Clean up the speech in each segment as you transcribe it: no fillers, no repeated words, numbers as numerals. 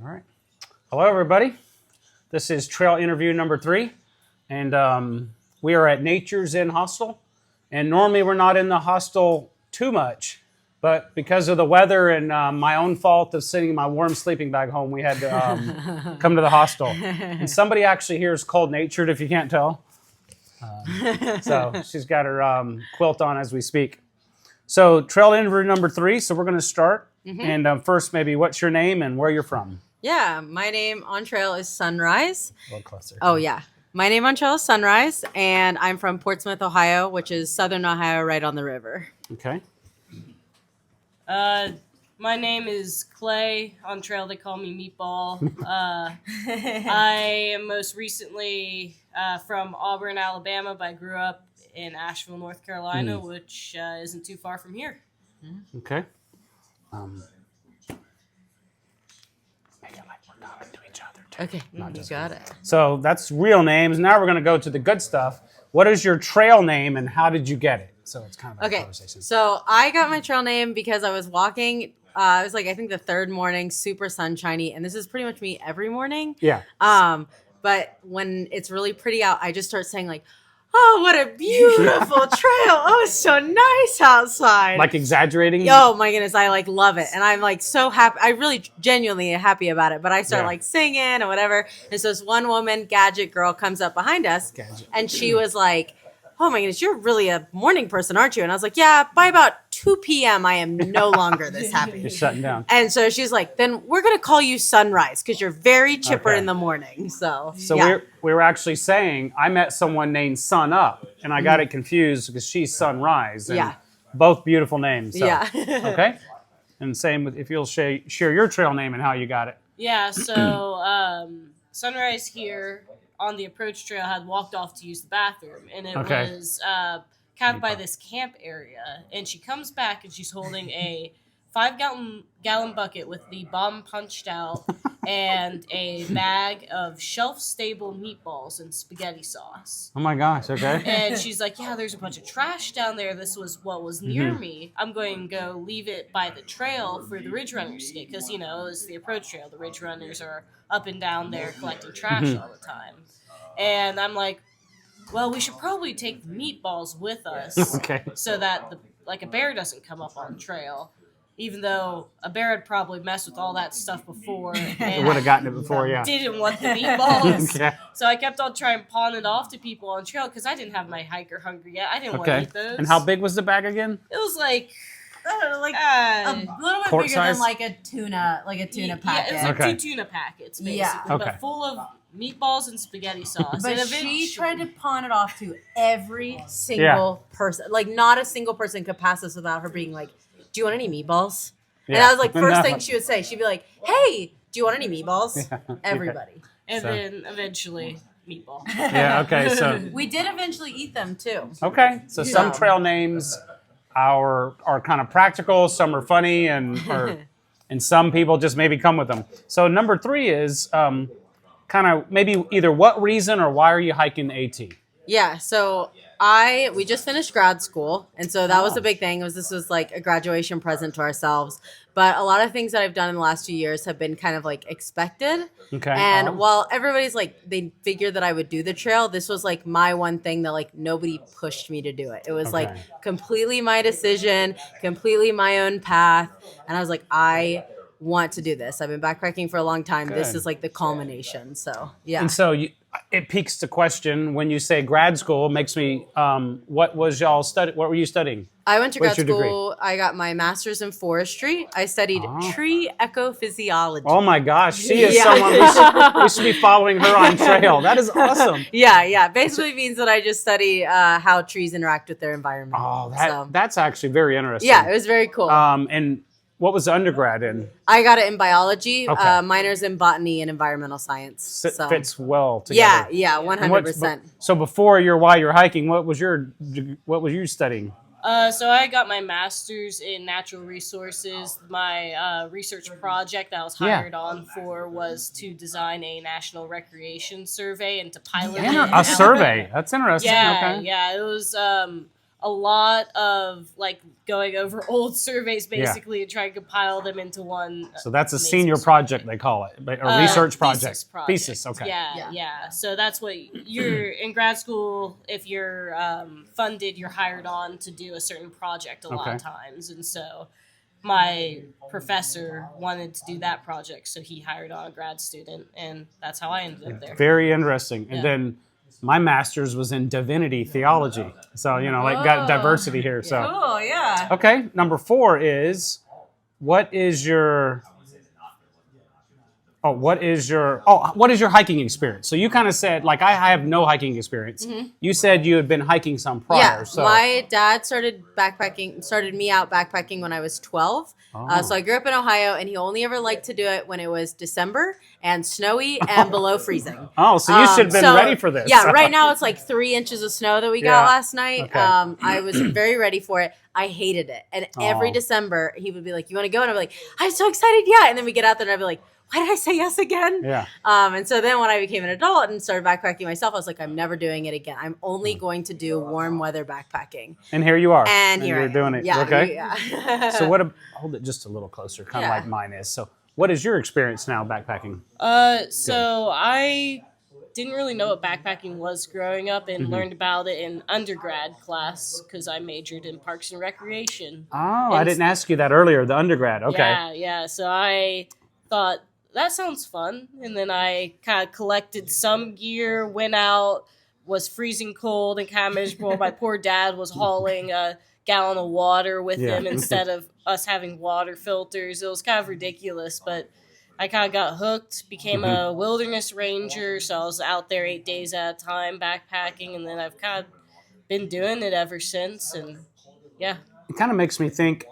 All right. Hello, everybody. This is trail interview number 3, and we are at Nature's Inn Hostel. And normally we're not in the hostel too much, but because of the weather and my own fault of sitting in my warm sleeping bag home, we had to come to the hostel. And somebody actually here is cold natured, if you can't tell. So she's got her quilt on as we speak. So trail interview number 3. So we're going to start. Mm-hmm. And first, maybe what's your name and where you're from? Yeah, my name on trail is Sunrise. A little closer. Oh, yeah. My name on trail is Sunrise, and I'm from Portsmouth, Ohio, which is southern Ohio, right on the river. Okay. My name is Clay. On trail, they call me Meatball. I am most recently from Auburn, Alabama, but I grew up in Asheville, North Carolina, which isn't too far from here. Okay. Make it like we're talking to each other, too. Okay, you got it. So that's real names. Now we're going to go to the good stuff. What is your trail name and how did you get it? So it's kind of a conversation. So I got my trail name because I was walking. It was like, I think the third morning, super sunshiny. And this is pretty much me every morning. Yeah. But when it's really pretty out, I just start saying like, oh, what a beautiful trail. Oh, it's so nice outside. Like exaggerating? Oh, my goodness. I like love it. And I'm like so happy. I really genuinely happy about it. But I start like singing and whatever. And so this one woman, gadget girl, comes up behind us. And she was like, oh, my goodness, you're really a morning person, aren't you? And I was like, yeah, by about 2 p.m., I am no longer this happy. You're shutting down. And so she's like, then we're going to call you Sunrise because you're very chipper in the morning. So yeah. we were actually saying, I met someone named Sun Up, and I got it confused because she's Sunrise. And both beautiful names. So. Yeah. Okay. And same with, if you'll share your trail name and how you got it. Yeah, so Sunrise here on the approach trail had walked off to use the bathroom, and it was kind of by this camp area, and she comes back and she's holding a 5-gallon bucket with the bomb punched out and a bag of shelf-stable meatballs and spaghetti sauce. Oh my gosh, okay. And she's like, yeah, there's a bunch of trash down there. This was what was near me. I'm going to go leave it by the trail for the Ridge Runners to get, because, you know, it's the approach trail. The Ridge Runners are up and down there collecting trash all the time. And I'm like, well, we should probably take the meatballs with us so that a bear doesn't come up on trail. Even though a bear had probably messed with all that stuff before. And would have gotten it before, didn't want the meatballs. So I kept on trying to pawn it off to people on trail because I didn't have my hiker hungry yet. I didn't want to eat those. And how big was the bag again? It was like, I don't know, like a little bit bigger than like a tuna packet. Yeah, it was like 2 tuna packets, basically, but full of meatballs and spaghetti sauce. But she tried to pawn it off to every single person. Like, not a single person could pass this without her being like, do you want any meatballs? Yeah. And I was like, first thing she would say, she'd be like, hey, do you want any meatballs? Everybody. And then eventually, meatball. Yeah, okay, so. We did eventually eat them, too. Okay, so some trail names are kind of practical, some are funny, and some people just maybe come with them. So number 3 is kind of maybe either what reason or why are you hiking the AT? Yeah, so we just finished grad school, and so that was a big thing. This was like a graduation present to ourselves. But a lot of things that I've done in the last few years have been kind of like expected. Okay. And while everybody's like, they figured that I would do the trail, this was like my one thing that like nobody pushed me to do it. It was like completely my decision, completely my own path. And I was like, I want to do this. I've been backpacking for a long time. Good. This is like the culmination. So, yeah. And so it piques the question when you say grad school, makes me, what were you studying? I went to grad school. I got my master's in forestry. I studied tree ecophysiology. Oh my gosh. She is someone we should be following her on trail. That is awesome. Yeah. Basically means that I just study how trees interact with their environment. Oh, that's actually very interesting. Yeah, it was very cool. And what was the undergrad in? I got it in biology, minors in botany and environmental science. Fits well together. Yeah, 100%. So while you're hiking, what was you studying? So I got my master's in natural resources. My research project that I was hired on for was to design a national recreation survey and to pilot it. A survey? That's interesting. Yeah. It was a lot of like going over old surveys basically and trying to compile them into one. So that's a amazing senior survey. project, they call it, a research Thesis project. Thesis, okay. Yeah. So that's what you're in grad school. If you're funded, you're hired on to do a certain project a lot of times. And so my professor wanted to do that project, so he hired on a grad student, and that's how I ended up there. Very interesting. And then my master's was in divinity theology. So, got diversity here. So, Cool, yeah. okay, number 4 is what is your hiking experience? So you kind of said, like, I have no hiking experience. You said you had been hiking some prior. Yeah, So my dad started me out backpacking when I was 12. So I grew up in Ohio, and he only ever liked to do it when it was December and snowy and below freezing. Oh, so you should have been ready for this. Yeah, right now it's like 3 inches of snow that we got last night. Okay. I was very ready for it. I hated it. And every December, he would be like, you want to go? And I'd be like, I'm so excited, yeah. And then we get out there, and I'd be like, why did I say yes again? Yeah. And so then when I became an adult and started backpacking myself, I was like, I'm never doing it again. I'm only going to do warm weather backpacking. And here you are. And here you're I am. doing it. Yeah, okay. yeah. So hold it just a little closer, kind of like mine is. So what is your experience now backpacking? So I didn't really know what backpacking was growing up and learned about it in undergrad class because I majored in parks and recreation. Oh, I didn't ask you that earlier, the undergrad. Okay. Yeah. So I thought, that sounds fun. And then I kind of collected some gear, went out, was freezing cold and kind of miserable. My poor dad was hauling a gallon of water with him instead of us having water filters. It was kind of ridiculous, but I kind of got hooked, became a wilderness ranger. So I was out there 8 days at a time backpacking, and then I've kind of been doing it ever since. And yeah. It kind of makes me think,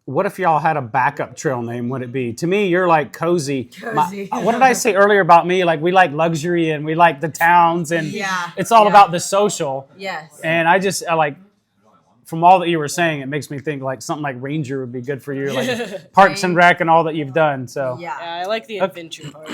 what if y'all had a backup trail name? Would it be? To me, you're like cozy. What did I say earlier about me? Like, we like luxury and we like the towns, and it's all about the social. Yes. And I like, from all that you were saying, it makes me think like something like Ranger would be good for you, like Parks and Rec and all that you've done. So Yeah, I like the adventure part.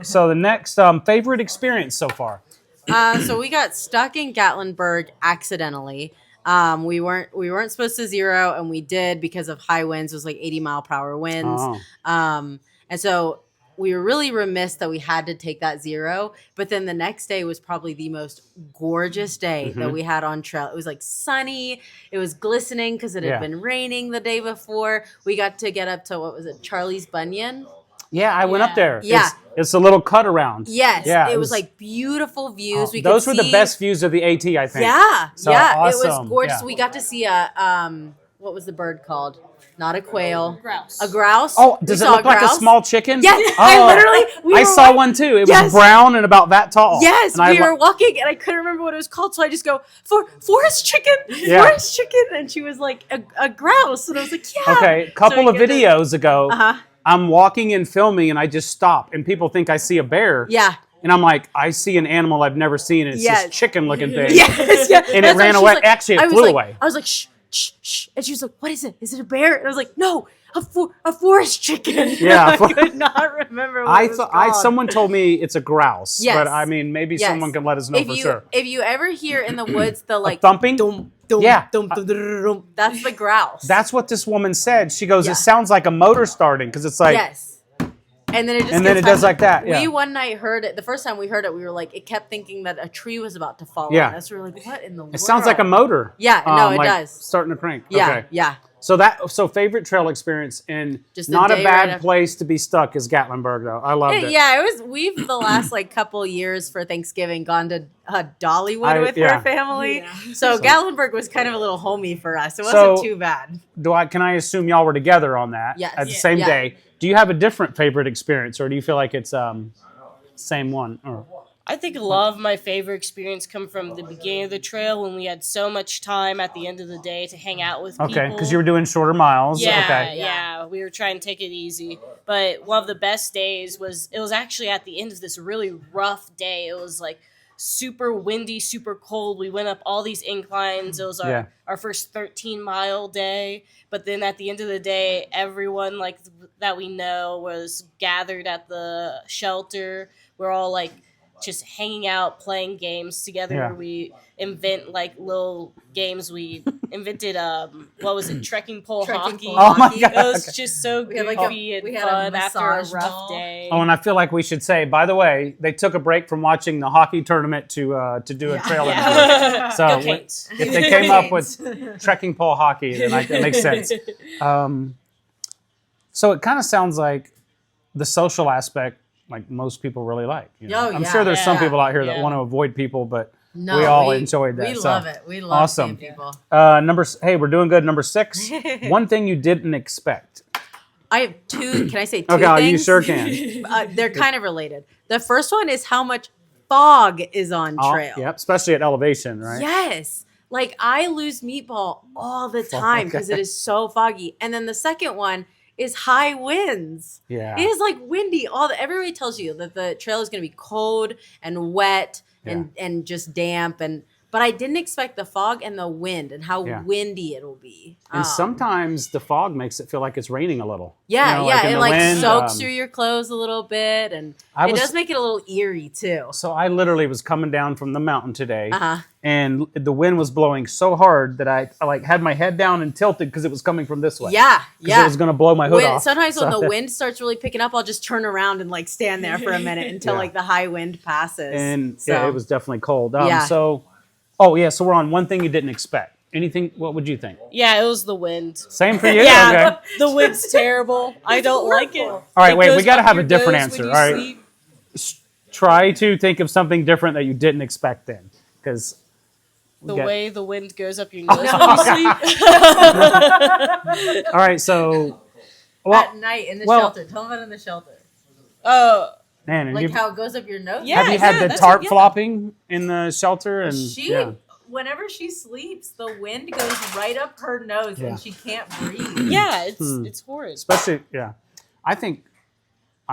So the next favorite experience so far. So we got stuck in Gatlinburg accidentally. We weren't supposed to zero, and we did because of high winds. It was like 80-mile-per-hour winds. And so we were really remiss that we had to take that zero. But then the next day was probably the most gorgeous day that we had on trail. It was like sunny. It was glistening because it had been raining the day before. We got to get up to, what was it, Charlie's Bunyan? Yeah, I went up there. Yeah. It's a little cut around. Yes. Yeah, it was like beautiful views. Those were the best views of the AT, I think. Yeah. So Awesome. It was gorgeous. Yeah. We got to see a, what was the bird called? Not a quail. Grouse. A grouse. Oh, does it look like a small chicken? Yes. Oh, I saw one too. It was brown and about that tall. Yes, and we were walking, and I couldn't remember what it was called, so I just go, forest chicken, forest chicken, and she was like, a grouse, and I was like, yeah. Okay, a couple of videos ago, I'm walking and filming, and I just stop, and people think I see a bear. Yeah. And I'm like, I see an animal I've never seen, and it's this chicken-looking thing. Yes, yeah. And it ran away. Actually, it flew away. I was like, shh, shh, shh. And she was like, what is it? Is it a bear? And I was like, no, a forest chicken. Yeah. I could not remember what it was called. Someone told me it's a grouse. Yes. But I mean, maybe someone can let us know for sure. If you ever hear in the woods the like thumping? Dum, dum, Yeah. dum, dum, dum, dum, that's the grouse. That's what this woman said. She goes, it sounds like a motor starting, because it's like. Yes. And then it just does like that. Yeah. We one night heard it. The first time we heard it, we were like, it kept thinking that a tree was about to fall Yeah. on us. We were like, what in the world? It sounds like a motor. Yeah, no, it like does. Starting to crank. Yeah, Okay. yeah. So favorite trail experience, and Just the not a day bad right after- place to be stuck is Gatlinburg, though. I loved it. Yeah, it was. We've the last like couple years for Thanksgiving gone to Dollywood with her family. Yeah. So Gatlinburg was kind of a little homey for us. It wasn't too bad. Can I assume y'all were together on that? Yes. At the same day. Do you have a different favorite experience, or do you feel like it's same one? Or I think a lot of my favorite experience come from the beginning of the trail when we had so much time at the end of the day to hang out with people. Okay, because you were doing shorter miles. Yeah, okay. yeah. We were trying to take it easy. But one of the best days was actually at the end of this really rough day. It was like super windy, super cold. We went up all these inclines. It was our first 13-mile day. But then at the end of the day, everyone that we know was gathered at the shelter. We're all like just hanging out, playing games together. Yeah. We invent like little games. We invented what was it, trekking pole Trekking hockey. pole Oh my hockey. God. It was just so We had, goofy we and had a fun after a massage rough ball. day. Oh, and I feel like we should say, by the way, they took a break from watching the hockey tournament to do a trail interview. Yeah. So Go when- Canes. if they came up with trekking pole hockey, then that makes sense. So it kind of sounds like the social aspect, like most people really like. You know? Oh, I'm yeah. sure there's some Yeah. people out here that Yeah. want to avoid people, but No, we all enjoyed that. We so. love it. We love Awesome. seeing people. Hey, we're doing good. Number 6, one thing you didn't expect. I have two. Can I say two Okay, things? you sure can. They're kind of related. The first one is how much fog is on trail. Yep, especially at elevation, right? Yes. Like I lose meatball all the time because it is so foggy. And then the second one is high winds. Yeah. It is like windy. Everybody tells you that the trail is going to be cold and wet and just damp but I didn't expect the fog and the wind and how windy it'll be. And sometimes the fog makes it feel like it's raining a little. Yeah, You know, like in it the like wind, soaks through your clothes a little bit, and it does make it a little eerie too. So I literally was coming down from the mountain today, Uh-huh. and the wind was blowing so hard that I like had my head down and tilted because it was coming from this way. Yeah, 'Cause it was going to blow my hood off. Sometimes when So- the wind starts really picking up, I'll just turn around and like stand there for a minute until like the high wind passes. And so, yeah, it was definitely cold. Yeah. So we're on one thing you didn't expect. Anything? What would you think? Yeah, it was the wind. Same for you? Yeah, Okay. the wind's terrible. I don't like it. All right, It wait, we goes got to up have a your different nose answer. when All you right. sleep. Try to think of something different that you didn't expect then. Because The way the wind goes up your nose when you sleep. All right, so at night in the shelter. Tell them about in the shelter. Oh, man, and Like you've- how it goes up your nose. Yeah. have you had the that's tarp it, yeah. flopping in the shelter? And Whenever she sleeps, the wind goes right up her nose Yeah. and she can't breathe. yeah, it's horrid. especially I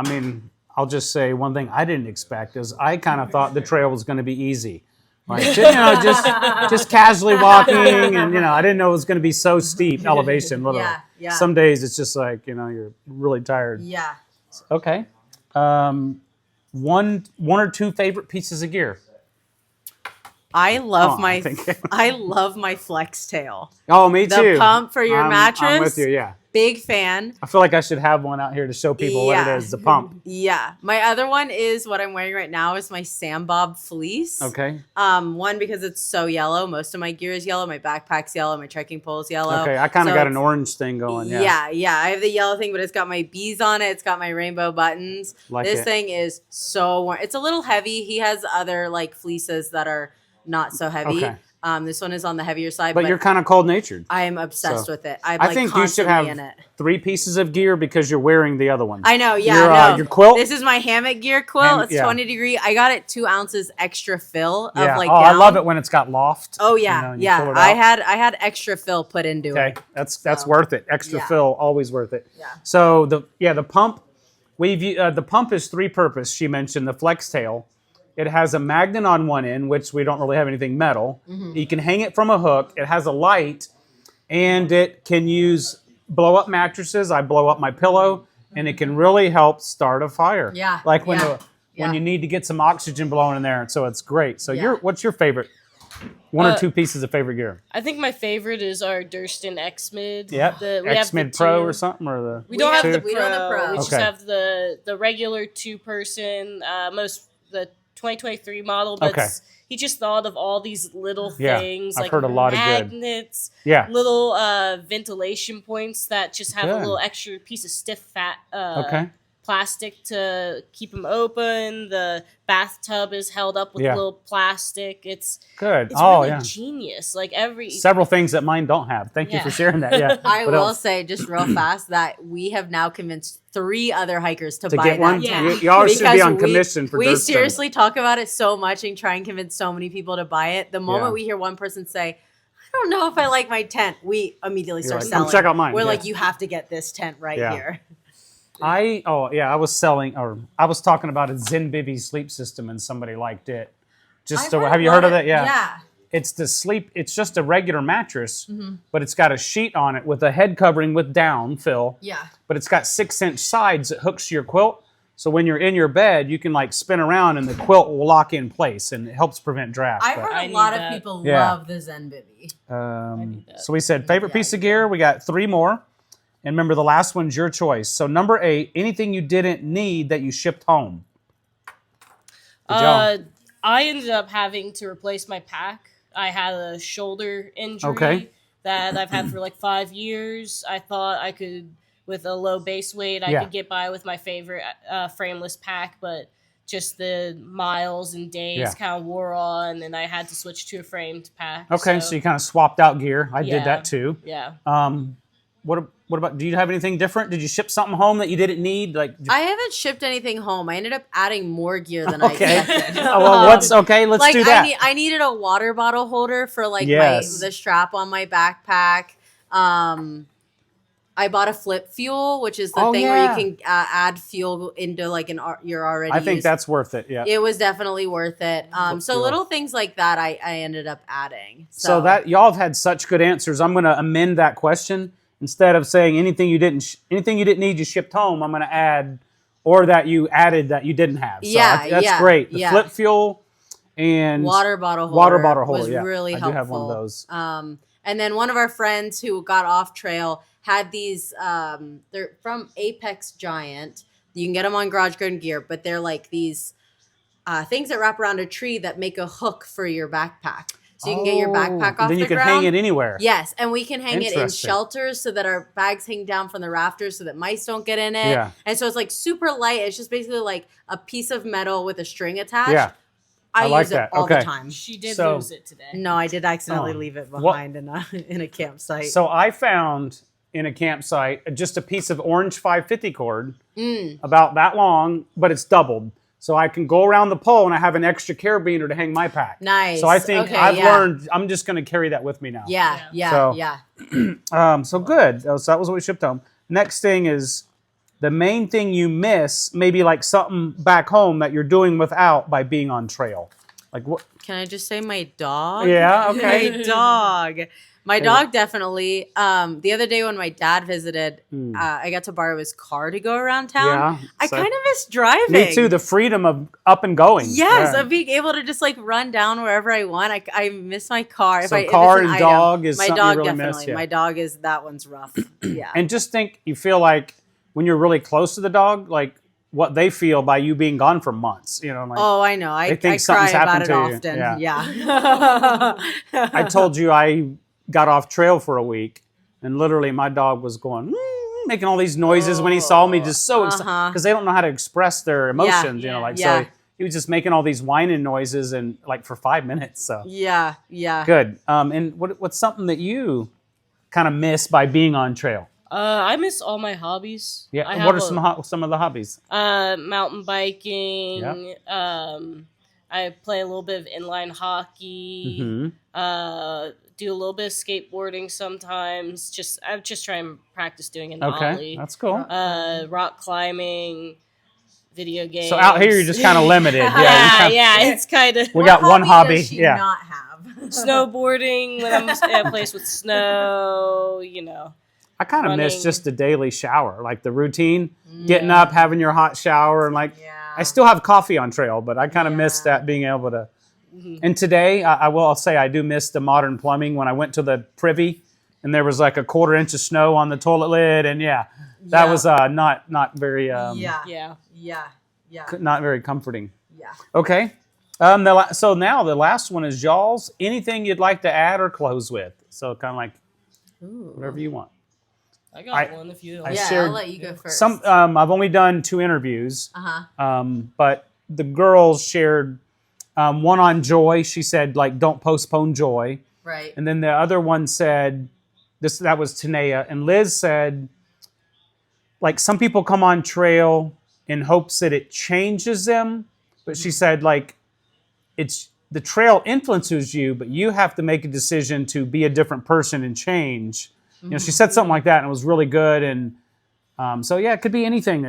mean, I'll just say one thing I didn't expect is I kind of thought the trail was going to be easy. Like, just casually walking, and I didn't know it was going to be so steep elevation. Literally. Yeah. Some days it's just like you're really tired. Yeah. Okay, one or two favorite pieces of gear. I love thank you. I love my flex tail. Oh, me too. The pump for your mattress. I'm with you. Yeah, Big fan. I feel like I should have one out here to show people what it is. The pump. Yeah. My other one is what I'm wearing right now is my Sam Bob fleece. Okay. One because it's so yellow. Most of my gear is yellow. My backpack's yellow. My trekking pole is yellow. Okay. I kind of So got an it's- orange thing going. Yeah. Yeah. I have the yellow thing, but it's got my bees on it. It's got my rainbow buttons. Like this it. thing is so warm. It's a little heavy. He has other like fleeces that are not so heavy. Okay. This one is on the heavier side, But you're kind of cold natured. I am obsessed So, with it. I'm I like think you should constantly have in it. 3 pieces of gear because you're wearing the other one. I know, yeah. Your quilt. This is my hammock gear quilt. It's yeah. 20 degree. I got it 2 ounces extra fill of like I down. love it when it's got loft. Oh yeah, and you yeah. pull it I out. had extra fill put into Okay, it. that's worth it. Extra yeah. fill, always worth it. Yeah. So the pump, the pump is 3-purpose. She mentioned the flex tail. It has a magnet on one end, which we don't really have anything metal. Mm-hmm. You can hang it from a hook. It has a light, and it can use blow up mattresses. I blow up my pillow, and it can really help start a fire. Yeah, Like when yeah, when yeah. you need to get some oxygen blowing in there. So it's great. So Yeah. what's your favorite? One or two pieces of favorite gear? I think my favorite is our Durston X Mid. Yep. We have X the Mid Pro 2. or something, or the We don't have two? the pro. We don't have the Pro. We just Okay. have the regular 2-person. The 2023 model, but Okay. he just thought of all these little Yeah, things I've like heard a lot of good. magnets, Yeah. little ventilation points that just have Good. a little extra piece of stiff fat Okay. plastic to keep them open. The bathtub is held up with Yeah. little plastic. It's Good. it's Oh really yeah. genius. Like every Several things that mine don't have. Thank you Yeah. for sharing that. Yeah. I What will else? say just real fast that we have now convinced 3 other hikers to To buy get one, that Yeah. tent. you always should be Because on commission for we Durston. seriously talk about it so much and try and convince so many people to buy it. The moment Yeah. we hear one person say, I don't know if I like my tent, we immediately start like, "Come selling. check out mine." We're Yeah. like, you have to get this tent right Yeah. here. I was talking about a ZenBivy sleep system and somebody liked it. Have you heard of that? Yeah. Yeah. It's just a regular mattress, Mm-hmm. but it's got a sheet on it with a head covering with down fill. Yeah. But it's got 6-inch sides that hooks to your quilt. So when you're in your bed, you can like spin around and the quilt will lock in place and it helps prevent draft. I've but- heard I a need lot of that. people Yeah. love the Zen Bivy. need that. So we said favorite Yeah, piece of you gear. We got 3 more. And remember, the last one's your choice. So number 8, anything you didn't need that you shipped home. Good job. I ended up having to replace my pack. I had a shoulder injury Okay. that I've had for like 5 years. I thought I could, with a low base weight, I Yeah. could get by with my favorite frameless pack, but just the miles and days Yeah. kind of wore on, and I had to switch to a framed pack. Okay, so you kind of swapped out gear. I Yeah. did that too. Yeah. What about? Do you have anything different? Did you ship something home that you didn't need? Like, I haven't shipped anything home. I ended up adding more gear than okay. I expected. Oh, well, what's okay? Let's like do that. I needed a water bottle holder for like Yes. the strap on my backpack. I bought a flip fuel, which is the Oh, thing yeah. where you can add fuel into like you're already. I think used. that's worth it. Yeah. It was definitely worth it. So fuel. little things like that, I ended up adding. So that y'all have had such good answers. I'm going to amend that question. Instead of saying anything you didn't need you shipped home, I'm going to add or that you added that you didn't have. So that's great. The flip fuel and water bottle holder was yeah. really I helpful. do have one of those. And then one of our friends who got off trail had these. They're from Apex Giant. You can get them on Garage Garden Gear, but they're like these things that wrap around a tree that make a hook for your backpack. So you can get your backpack off Then the you can ground. hang it anywhere. Yes, and we can hang it in Interesting. shelters so that our bags hang down from the rafters so that mice don't get in it. Yeah. And so it's like super light. It's just basically like a piece of metal with a string attached. Yeah. I like use it that. all Okay. the time. She did So- lose it today. No, I did accidentally Oh. leave it What- behind in a campsite. So I found in a campsite just a piece of orange 550 cord Mm. about that long, but it's doubled. So I can go around the pole and I have an extra carabiner to hang my pack. Nice. So I think Okay, I've yeah. learned, I'm just going to carry that with me now. Yeah, yeah, So- yeah. So good. So that was what we shipped home. Next thing is the main thing you miss, maybe like something back home that you're doing without by being on trail. Like what? Can I just say my dog? Yeah, okay. My dog. My dog definitely. The other day when my dad visited, I got to borrow his car to go around town. Yeah, I so- kind of miss driving. Me too. The freedom of up and going. Yes, Yeah. of being able to just like run down wherever I want. I miss my car. So if car it's an and item. dog is my something dog you really miss, definitely. yeah. My dog is that one's rough. Yeah. And just think, you feel like when you're really close to the dog, like what they feel by you being gone for months. You know, like Oh, I know. I They think cry something's about happened it to you. often. Yeah. Yeah. I told you I got off trail for a week, and literally my dog was going making all these noises when he saw me, just so excited because they don't know how to express their emotions. You know, like Yeah. so he was just making all these whining noises and like for 5 minutes. So Yeah. Yeah. good. And what's something that you kind of miss by being on trail? I miss all my hobbies. Yeah. I What are have some of the hobbies? mountain biking. I play a little bit of inline hockey. Mm-hmm. Do a little bit of skateboarding sometimes. I'm just trying to practice doing an Okay, ollie. that's cool. Rock climbing, video games. So out here you're just kind of limited. Yeah, it's kind of We got one hobby. Does she Yeah. not have? snowboarding when I'm at a place with snow. You know. I kind of miss running. just the daily shower, like the routine, getting up, having your hot shower, and like Yeah. I still have coffee on trail, but I kind of miss Yeah. that being able to. And today, I'll say I do miss the modern plumbing. When I went to the privy, and there was like a 1/4 inch of snow on the toilet lid, and that Yeah. was not very Yeah. not very comforting. Yeah. Okay, so now the last one is y'all's. Anything you'd like to add or close with? So kind of like whatever you want. I got one if you. I Yeah, shared I'll let you go first. Some I've only done 2 interviews, but the girls shared one on joy. She said like don't postpone joy, Right. and then the other one said that was Tanea, and Liz said like some people come on trail in hopes that it changes them, but she said like it's the trail influences you, but you have to make a decision to be a different person and change. You know, she said something like that, and it was really good. And so, yeah, it could be anything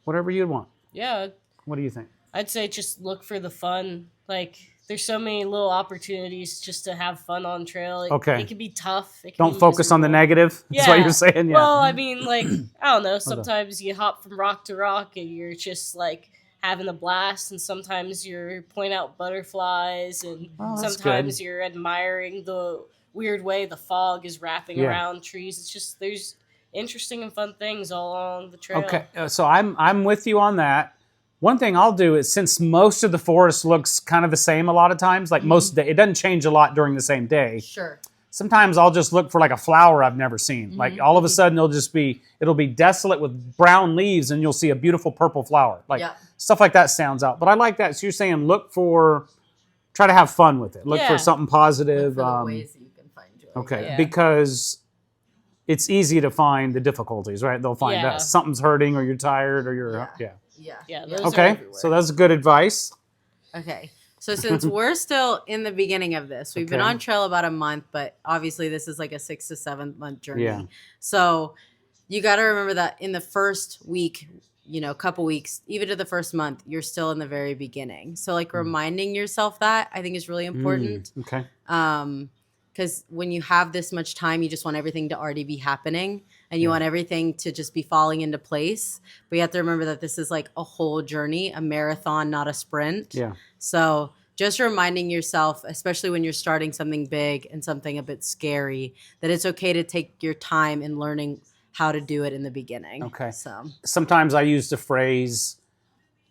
whatever you'd want. Yeah, What do you think? I'd say just look for the fun Like, there's so many little opportunities just to have fun on trail. Okay. It can be tough. It can Don't be focus on the miserable. negative. That's what you're saying. Yeah. Well, I mean, like, I don't know. Sometimes you hop from rock to rock and you're just like having a blast, and sometimes you're pointing out butterflies, and that's sometimes good. you're admiring the weird way the fog is wrapping around trees. It's just there's interesting and fun things all along the trail. Okay, so I'm with you on that. One thing I'll do is, since most of the forest looks kind of the same a lot of times, like most day, it doesn't change a lot during the same day. Sure. Sometimes I'll just look for like a flower I've never seen. Like all of a sudden it'll be desolate with brown leaves, and you'll see a beautiful purple flower. Like stuff like that sounds out. But I like that. So you're saying try to have fun with it. Look for something positive. Look for the ways that you can find joy. Okay, because it's easy to find the difficulties, right? They'll find that something's hurting, or you're tired, or you're Yeah, those are okay, everywhere. so that's good advice. Okay. So since we're still in the beginning of this, we've been on trail about a month, but obviously this is like a 6 to 7 month journey. Yeah. So you got to remember that in the first week, couple weeks, even to the first month, you're still in the very beginning. So like reminding yourself that, I think, is really important. Okay. Because when you have this much time, you just want everything to already be happening, and you want everything to just be falling into place. But you have to remember that this is like a whole journey, a marathon, not a sprint. Yeah. So just reminding yourself, especially when you're starting something big and something a bit scary, that it's okay to take your time in learning how to do it in the beginning. Okay. So Sometimes I use the phrase,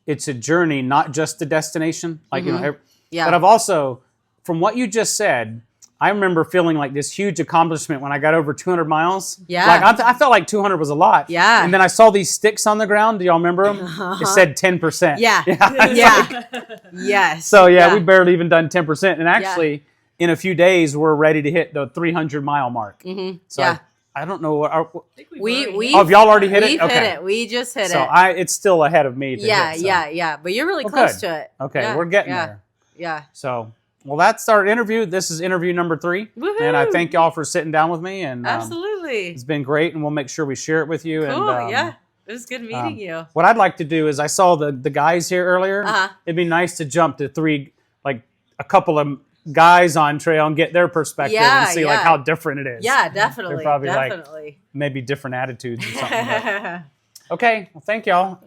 it's a journey, not just a destination. Like, but I've also, from what you just said, I remember feeling like this huge accomplishment when I got over 200 miles. Yeah. Like I felt like 200 was a lot. Yeah. And then I saw these sticks on the ground. Do y'all remember them? It said 10%. Yeah. Yeah. Yes. So we barely even done 10%. And actually, in a few days, we're ready to hit the 300 mile mark. Mm-hmm. So I don't know what we have y'all already hit it? We've hit it. We just hit it. So it's still ahead of me to hit. So. Yeah. But you're really close to it. Okay, we're getting there. Yeah. So, well, that's our interview. This is interview number 3. Woohoo! And I thank y'all for sitting down with me. And Absolutely. it's been great, and we'll make sure we share it with you. Cool. And, it was good meeting you. What I'd like to do is, I saw the guys here earlier. Uh-huh. It'd be nice to jump to a couple of guys on trail and get their perspective and see like how different it is. Yeah, definitely. They're probably definitely. maybe different attitudes or something. Okay, well, thank y'all.